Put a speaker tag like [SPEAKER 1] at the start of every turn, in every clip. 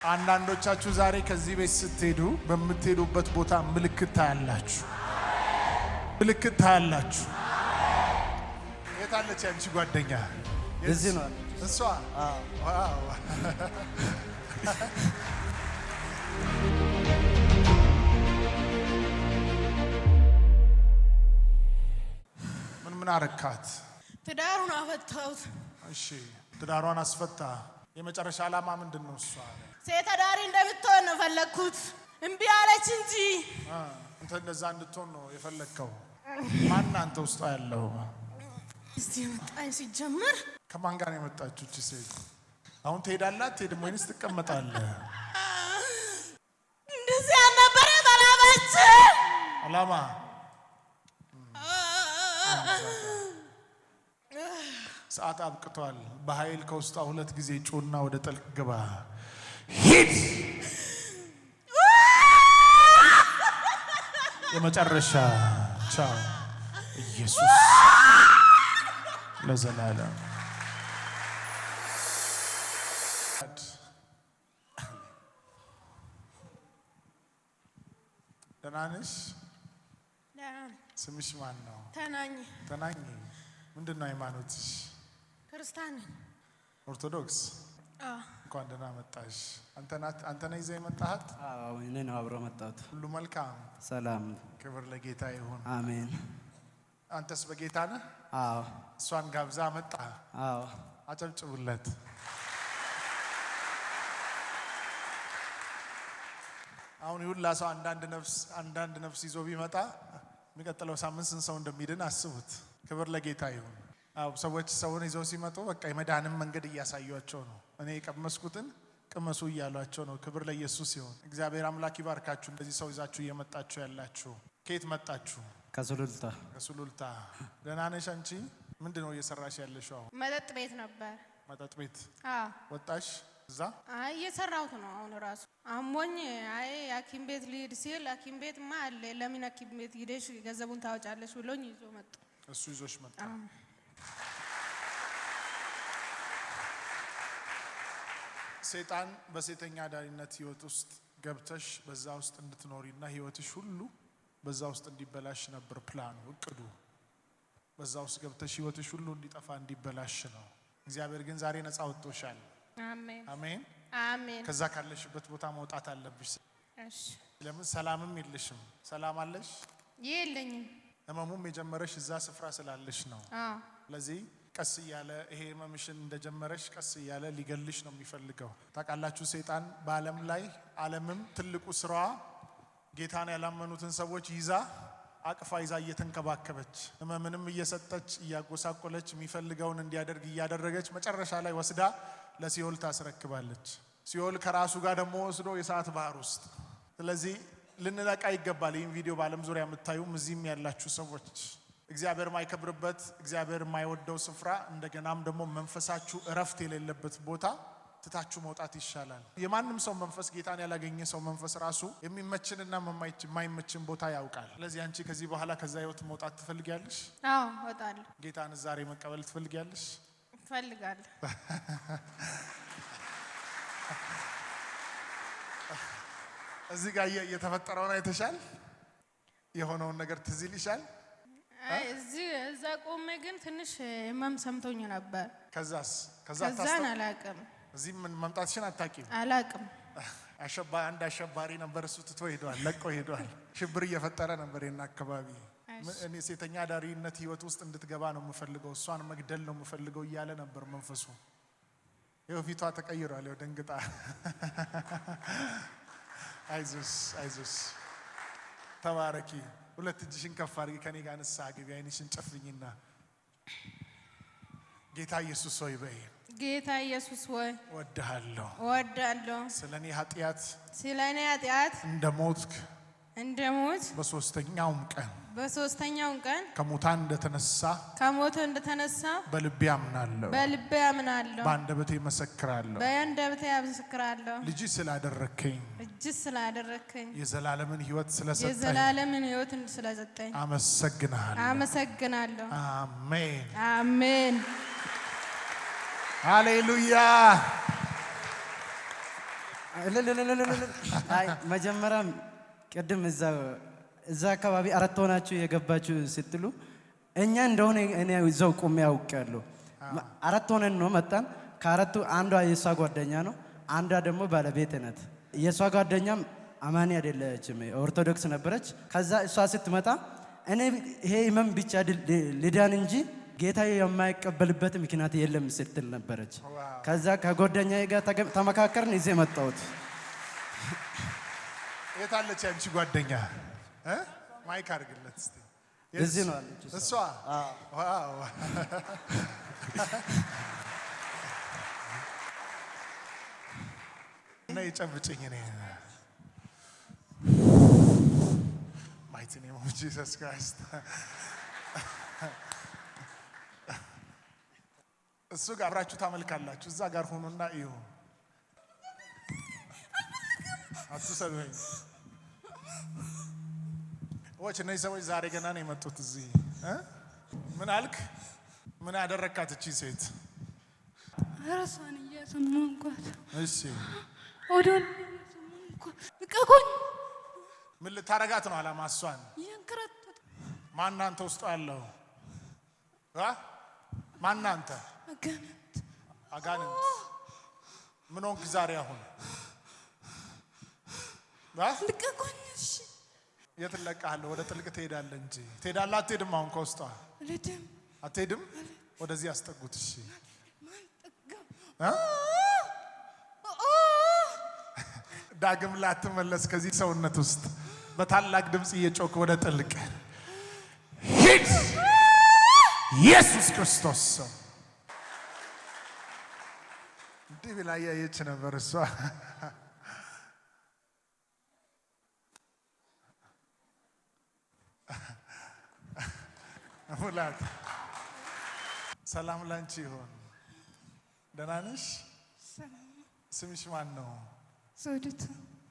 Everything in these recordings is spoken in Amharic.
[SPEAKER 1] አንዳንዶቻችሁ ዛሬ ከዚህ ቤት ስትሄዱ በምትሄዱበት ቦታ ምልክት ታያላችሁ። ምልክት ታያላችሁ። የታለች አንቺ ጓደኛ?
[SPEAKER 2] እዚህ ነው
[SPEAKER 1] እሷ። ዋው ምን አረካት?
[SPEAKER 3] ትዳሩን አፈታሁት።
[SPEAKER 1] እሺ ትዳሯን አስፈታ። የመጨረሻ ዓላማ ምንድነው? እሷ
[SPEAKER 3] ሴት አዳሪ እንደምትሆን ነው ፈለኩት። እምቢ አለች እንጂ
[SPEAKER 1] አንተ እንደዛ እንድትሆን ነው የፈለከው። ማን አንተ ውስጥ ያለው?
[SPEAKER 3] እስቲ መጣኝ። ሲጀመር
[SPEAKER 1] ከማን ጋር ነው የመጣችው እቺ ሴት? አሁን ትሄዳለህ አትሄድም ወይንስ ትቀመጣለህ?
[SPEAKER 3] እንደዚህ አልነበረ ባላባች
[SPEAKER 1] ዓላማ ሰዓት አብቅቷል። በኃይል ከውስጧ ሁለት ጊዜ ጮና ወደ ጥልቅ ግባ። ሂድ። የመጨረሻ ቻው። ኢየሱስ ለዘላለም ደህና ነሽ? ስምሽ ማን ነው?
[SPEAKER 3] ተናኝ።
[SPEAKER 1] ተናኝ። ምንድነው ሃይማኖትሽ?
[SPEAKER 3] ክርስቲያን።
[SPEAKER 1] ኦርቶዶክስ? እንኳን ደህና መጣሽ። አንተ ነህ ይዘህ የመጣሃት?
[SPEAKER 2] አዎ እኔ ነው አብሮ መጣሁት።
[SPEAKER 1] ሁሉ መልካም?
[SPEAKER 2] ሰላም።
[SPEAKER 1] ክብር ለጌታ ይሁን።
[SPEAKER 2] አሜን።
[SPEAKER 1] አንተስ በጌታ ነህ?
[SPEAKER 2] አዎ።
[SPEAKER 1] እሷን ጋብዛ መጣ?
[SPEAKER 2] አዎ።
[SPEAKER 1] አጨብጭቡለት። አሁን ይሁላ ሰው አንዳንድ ነፍስ ይዞ ቢመጣ የሚቀጥለው ሳምንት ስንት ሰው እንደሚድን አስቡት። ክብር ለጌታ ይሁን። አው ሰዎች ሰውን ይዘው ሲመጡ በቃ የመዳንም መንገድ እያሳዩአቸው ነው። እኔ የቀመስኩትን ቅመሱ እያሏቸው ነው። ክብር ለኢየሱስ ይሁን። እግዚአብሔር አምላክ ይባርካችሁ። እንደዚህ ሰው ይዛችሁ እየመጣችሁ ያላችሁ። ከየት መጣችሁ?
[SPEAKER 2] ከሱሉልታ።
[SPEAKER 1] ከሱሉልታ። ደህና ነሽ አንቺ? ምንድነው እየሰራሽ ያለሽው?
[SPEAKER 3] መጠጥ ቤት ነበር።
[SPEAKER 1] መጠጥ ቤት? ወጣሽ? እዛ
[SPEAKER 3] እየሰራሁት ነው አሁን ራሱ አሞኝ። ሐኪም ቤት ልሂድ ሲል ሐኪም ቤትማ አለ ለምን ሐኪም ቤት ሄደሽ ገንዘቡን ታወጫለሽ ብሎኝ ይዞ መጣ።
[SPEAKER 1] እሱ ይዞሽ መጣ። ሰይጣን በሴተኛ አዳሪነት ህይወት ውስጥ ገብተሽ በዛ ውስጥ እንድትኖሪና ህይወትሽ ሁሉ በዛ ውስጥ እንዲበላሽ ነበር ፕላኑ፣ እቅዱ። በዛ ውስጥ ገብተሽ ህይወትሽ ሁሉ እንዲጠፋ እንዲበላሽ ነው። እግዚአብሔር ግን ዛሬ ነፃ ወጥቶሻል።
[SPEAKER 3] አሜን
[SPEAKER 1] አሜን
[SPEAKER 3] አሜን።
[SPEAKER 1] ከዛ ካለሽበት ቦታ መውጣት አለብሽ።
[SPEAKER 3] እሺ።
[SPEAKER 1] ለምን ሰላምም የለሽም? ሰላም አለሽ?
[SPEAKER 3] የለኝም።
[SPEAKER 1] ህመሙም የጀመረሽ እዛ ስፍራ ስላለሽ ነው። ለዚህ ቀስ እያለ ይሄ ህመምሽን እንደጀመረሽ ቀስ እያለ ሊገልሽ ነው የሚፈልገው። ታውቃላችሁ ሰይጣን በዓለም ላይ ዓለምም ትልቁ ስራዋ ጌታን ያላመኑትን ሰዎች ይዛ አቅፋ ይዛ እየተንከባከበች ህመምንም እየሰጠች እያጎሳቆለች የሚፈልገውን እንዲያደርግ እያደረገች መጨረሻ ላይ ወስዳ ለሲኦል ታስረክባለች። ሲኦል ከራሱ ጋር ደግሞ ወስዶ የሰዓት ባህር ውስጥ። ስለዚህ ልንነቃ ይገባል። ይህን ቪዲዮ በዓለም ዙሪያ የምታዩም እዚህም ያላችሁ ሰዎች እግዚአብሔር የማይከብርበት እግዚአብሔር የማይወደው ስፍራ እንደገናም ደግሞ መንፈሳችሁ እረፍት የሌለበት ቦታ ትታችሁ መውጣት ይሻላል። የማንም ሰው መንፈስ ጌታን ያላገኘ ሰው መንፈስ ራሱ የሚመችንና የማይመችን ቦታ ያውቃል። ስለዚህ አንቺ ከዚህ በኋላ ከዛ ህይወት መውጣት ትፈልጊያለሽ?
[SPEAKER 3] አዎ እወጣለሁ።
[SPEAKER 1] ጌታን ዛሬ መቀበል ትፈልጊያለሽ?
[SPEAKER 3] እፈልጋለሁ።
[SPEAKER 1] እዚህ ጋር የተፈጠረውን አይተሻል? የሆነውን ነገር ትዝ ይልሻል?
[SPEAKER 3] እዛ ቆሜ ግን ትንሽ ህመም ሰምቶኝ ነበር።
[SPEAKER 1] ከዛን
[SPEAKER 3] አላውቅም።
[SPEAKER 1] እዚህ ምን መምጣትሽን አታውቂም?
[SPEAKER 3] አላውቅም።
[SPEAKER 1] አንድ አሸባሪ ነበር፣ እሱ ትቶ ሄዷል፣ ለቆ ሄዷል። ሽብር እየፈጠረ ነበር የና አካባቢ። እኔ ሴተኛ አዳሪነት ህይወት ውስጥ እንድትገባ ነው የምፈልገው፣ እሷን መግደል ነው የምፈልገው እያለ ነበር መንፈሱ። ይኸው ፊቷ ተቀይሯል። ይኸው ደንግጣ። አይዞሽ ተባረኪ። ሁለት እጅሽን ከፍ አድርጊ። ከኔ ጋር ንስሐ ግቢ። አይንሽን ጨፍኝና ጌታ ኢየሱስ ሆይ በይ።
[SPEAKER 3] ጌታ ኢየሱስ ሆይ
[SPEAKER 1] እወድሃለሁ። ስለኔ ኃጢአት እንደሞትክ በሶስተኛውም ቀን ከሙታን እንደተነሳ በልቤ አምናለሁ። በአንደበቴ መሰክራለሁ። ልጅ ስላደረከኝ የዘላለምን ህይወት ስለሰጠኝ አመሰግናለሁ። አሜን። ሃሌሉያ።
[SPEAKER 2] አይ መጀመሪያም ቅድም እዛ አካባቢ አራት ሆናችሁ የገባችሁ ስትሉ እኛ እንደሆነ እኔ እዛው ቆሜ ያውቃለሁ። አራት ሆነን ነው መጣን። ከአራቱ አንዷ የሷ ጓደኛ ነው፣ አንዷ ደግሞ ባለቤት ናት። የሷ ጓደኛም አማኒ አይደለችም፣ ኦርቶዶክስ ነበረች። ከዛ እሷ ስትመጣ እኔ ይሄ ህመም ብቻ ልዳን እንጂ ጌታ የማይቀበልበት ምክንያት የለም ስትል ነበረች። ከዛ ከጓደኛዬ ጋር ተመካከርን፣ ይዤ መጣሁት።
[SPEAKER 1] የት አለች አንቺ ጓደኛ? ማይክ አድርግለት እስቲ።
[SPEAKER 2] እዚህ ነው አለች
[SPEAKER 1] እሷ። ዋው ነይ ጨብጭኝ። እኔ ማይቲ ኔም ኦፍ ጂሰስ ክራይስት። እሱ ጋር አብራችሁ ታመልካላችሁ። እዛ ጋር ሆኖና እዩ። አትሰሉኝ ወጭ። እነዚህ ሰዎች ዛሬ ገና ነው የመጡት እዚህ። ምን አልክ? ምን አደረካት እቺ ሴት?
[SPEAKER 4] ራሷን እያሰማንኳት።
[SPEAKER 1] እሺ
[SPEAKER 4] ወዶን ልቀቁኝ።
[SPEAKER 1] ምን ልታረጋት ነው አላማ? እሷን
[SPEAKER 4] ያንከራተት።
[SPEAKER 1] ማናንተ ውስጥ ያለው ማናንተ? አጋንንት። ምን ሆንክ ዛሬ? አሁን
[SPEAKER 4] ልቀቁኝ። እሺ
[SPEAKER 1] የት ለቃለሁ? ወደ ጥልቅ ትሄዳለህ እንጂ ትሄዳለህ። አትሄድም? አሁን ከውስጧ አትሄድም? ወደዚህ አስጠጉት። እሺ ዳግም ላትመለስ ከዚህ ሰውነት ውስጥ በታላቅ ድምፅ እየጮክ ወደ ጥልቅ ሂድ። ኢየሱስ ክርስቶስ እንዲህ ብላ እያየች ነበር እሷ። ሙላት ሰላም ላንቺ ይሁን። ደህና ነሽ? ስምሽ ማን ነው?
[SPEAKER 4] ዘውዲቱ።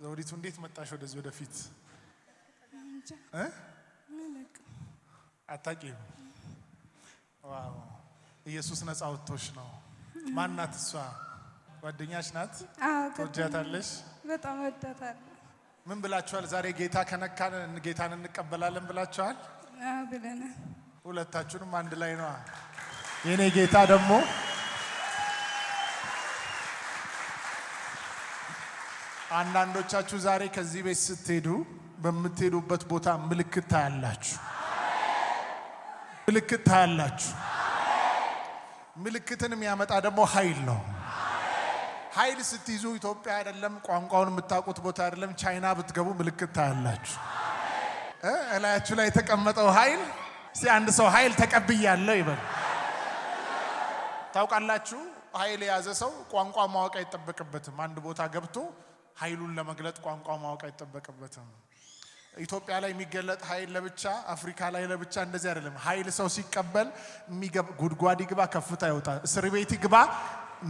[SPEAKER 1] ዘውዲቱ እንዴት መጣሽ ወደዚህ ወደፊት? አታውቂም? ዋው ኢየሱስ ነፃ ወጥቶሽ ነው። ማን ናት እሷ? ጓደኛሽ ናት? ትወጃታለሽ?
[SPEAKER 4] በጣም ወዳታለሁ።
[SPEAKER 1] ምን ብላችኋል ዛሬ? ጌታ ከነካን ጌታን እንቀበላለን ብላችኋል?
[SPEAKER 4] ብለናል።
[SPEAKER 1] ሁለታችሁንም አንድ ላይ ነው። የኔ ጌታ ደግሞ አንዳንዶቻችሁ ዛሬ ከዚህ ቤት ስትሄዱ በምትሄዱበት ቦታ ምልክት ታያላችሁ። ምልክት ታያላችሁ። ምልክትን የሚያመጣ ደግሞ ኃይል ነው። ኃይል ስትይዙ ኢትዮጵያ አይደለም፣ ቋንቋውን የምታውቁት ቦታ አይደለም፣ ቻይና ብትገቡ ምልክት ታያላችሁ። እላያችሁ ላይ የተቀመጠው ኃይል። እስቲ አንድ ሰው ኃይል ተቀብያለሁ ይበል። ታውቃላችሁ፣ ኃይል የያዘ ሰው ቋንቋ ማወቅ አይጠበቅበትም። አንድ ቦታ ገብቶ ኃይሉን ለመግለጥ ቋንቋ ማወቅ አይጠበቅበትም። ኢትዮጵያ ላይ የሚገለጥ ኃይል ለብቻ፣ አፍሪካ ላይ ለብቻ እንደዚህ አይደለም። ኃይል ሰው ሲቀበል ጉድጓድ ይግባ፣ ከፍታ ይወጣ፣ እስር ቤት ይግባ፣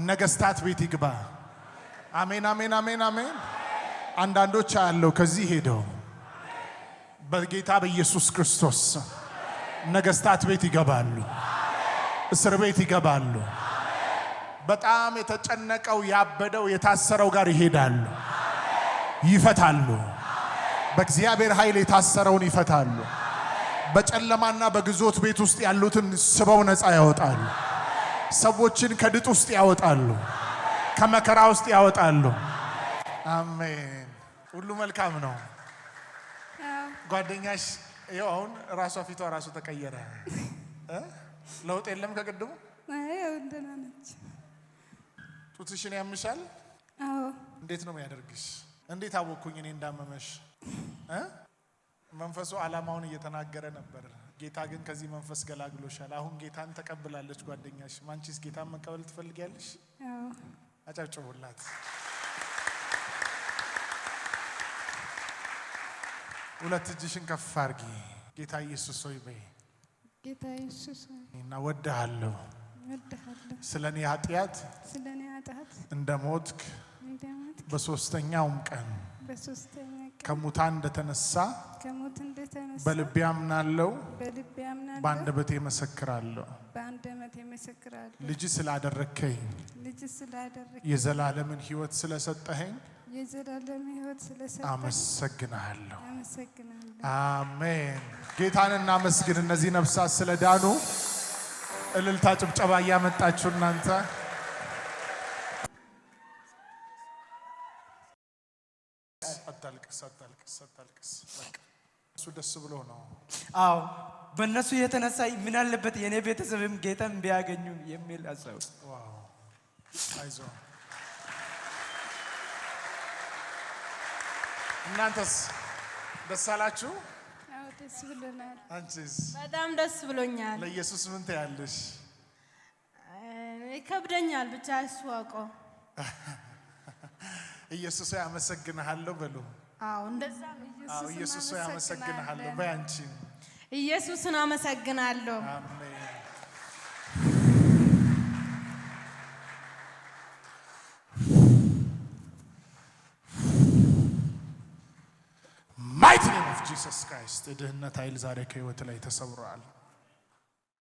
[SPEAKER 1] ነገስታት ቤት ይግባ። አሜን፣ አሜን፣ አሜን፣ አሜን። አንዳንዶች አለው ከዚህ ሄደው በጌታ በኢየሱስ ክርስቶስ ነገስታት ቤት ይገባሉ፣ እስር ቤት ይገባሉ። በጣም የተጨነቀው ያበደው የታሰረው ጋር ይሄዳሉ፣ ይፈታሉ። በእግዚአብሔር ኃይል የታሰረውን ይፈታሉ። በጨለማና በግዞት ቤት ውስጥ ያሉትን ስበው ነፃ ያወጣሉ። ሰዎችን ከድጥ ውስጥ ያወጣሉ፣ ከመከራ ውስጥ ያወጣሉ። አሜን። ሁሉ መልካም ነው። ጓደኛሽ ይኸው አሁን ራሷ ፊቷ ራሱ ተቀየረ። ለውጥ የለም ከቅድሙ?
[SPEAKER 4] አዎ ደህና ነች።
[SPEAKER 1] ጡትሽን ያምሻል?
[SPEAKER 4] አዎ።
[SPEAKER 1] እንዴት ነው የሚያደርግሽ? እንዴት አወኩኝ እኔ እንዳመመሽ? መንፈሱ ዓላማውን እየተናገረ ነበር። ጌታ ግን ከዚህ መንፈስ ገላግሎሻል። አሁን ጌታን ተቀብላለች ጓደኛሽ። ማንቺስ ጌታን መቀበል ትፈልጊያለሽ?
[SPEAKER 4] አዎ።
[SPEAKER 1] አጨብጭቡላት። ሁለት እጅሽን ከፍ አድርጊ። ጌታ ኢየሱስ ሆይ በይ።
[SPEAKER 4] ጌታ ኢየሱስ ሆይ
[SPEAKER 1] እና ወድሃለሁ፣ ስለኔ ኃጢአት እንደ ሞትክ በሶስተኛውም ቀን ከሙታን እንደተነሳ በልቤ አምናለሁ፣ በአንደበቴ መሰክራለሁ። ልጅ ስላደረከኝ የዘላለምን ሕይወት ስለሰጠኸኝ
[SPEAKER 4] የዘላለም ሕይወት ስለሰጠኝ
[SPEAKER 1] አመሰግናለሁ።
[SPEAKER 4] አመሰግናለሁ።
[SPEAKER 1] አሜን። ጌታን እናመስግን። እነዚህ ነፍሳት ስለዳኑ እልልታ ጭብጨባ እያመጣችሁ እናንተ አታልቅስ። እሱ ደስ ብሎ ነው።
[SPEAKER 2] አዎ በእነሱ የተነሳ ምን አለበት የኔ ቤተሰብም ጌታን ቢያገኙ የሚል ሀሳብ።
[SPEAKER 1] ዋው አይዞ። እናንተስ ደስ አላችሁ?
[SPEAKER 4] አዎ ደስ ብሎናል።
[SPEAKER 1] አንቺስ?
[SPEAKER 3] በጣም ደስ ብሎኛል።
[SPEAKER 1] ለኢየሱስ ምን ትያለሽ?
[SPEAKER 3] ይከብደኛል ብቻ እሱ አውቀው።
[SPEAKER 1] ኢየሱስ ያመሰግንሃለሁ በሉ።
[SPEAKER 3] አዎ እንደዛ ነው።
[SPEAKER 1] ኢየሱስ ያመሰግንሃለሁ በአንቺ።
[SPEAKER 3] ኢየሱስን አመሰግናለሁ።
[SPEAKER 1] አሜን። ማይቲ ኔም ኦፍ ጂሰስ ክራይስት። የድህነት ኃይል ዛሬ ከህይወት ላይ ተሰብሯል።